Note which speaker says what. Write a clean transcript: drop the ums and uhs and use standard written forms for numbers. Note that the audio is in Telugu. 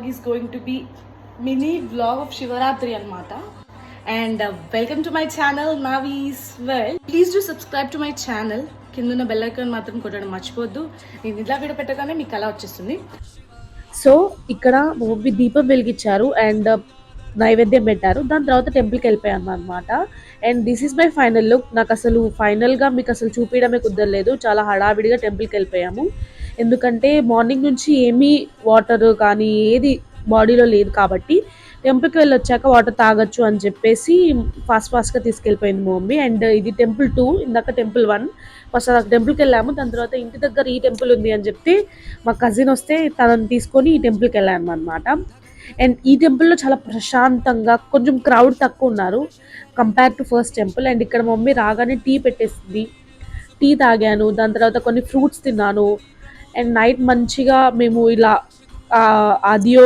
Speaker 1: is going to be mini vlog of Shivaratri anamata. And welcome to my channel Navi's World. Please do subscribe to my channel. కింద బెల్ ఐకాన్ మాత్రం కొట్టడం మర్చిపోద్దు. నేను ఇలా వీడియో పెట్టగానే మీకు అలా వచ్చేస్తుంది.
Speaker 2: సో ఇక్కడ మా మమ్మీ దీపం వెలిగించారు అండ్ నైవేద్యం పెట్టారు. దాని తర్వాత టెంపుల్కి వెళ్ళిపోయాను అనమాట. And this is my final look. నాకు అసలు ఫైనల్గా మీకు అసలు చూపించడమే కుదరలేదు. చాలా హడావిడిగా టెంపుల్కి వెళ్ళిపోయాము. ఎందుకంటే మార్నింగ్ నుంచి ఏమీ వాటర్ కానీ ఏది బాడీలో లేదు కాబట్టి టెంపుల్కి వెళ్ళి వచ్చాక వాటర్ తాగొచ్చు అని చెప్పేసి ఫాస్ట్గా తీసుకెళ్ళిపోయింది మా మమ్మీ. అండ్ ఇది టెంపుల్ 2, ఇందాక టెంపుల్ 1. ఫస్ట్ టెంపుల్కి వెళ్ళాము. దాని తర్వాత ఇంటి దగ్గర ఈ టెంపుల్ ఉంది అని చెప్తే మా కజిన్ వస్తే తనని తీసుకొని ఈ టెంపుల్కి వెళ్ళాము అనమాట. అండ్ ఈ టెంపుల్లో చాలా ప్రశాంతంగా, కొంచెం క్రౌడ్ తక్కువ ఉన్నారు compare to first temple. And ఇక్కడ మమ్మీ రాగానే టీ పెట్టేసింది. టీ తాగాను. దాని తర్వాత కొన్ని ఫ్రూట్స్ తిన్నాను. అండ్ నైట్ మంచిగా మేము ఇలా ఆదియోగి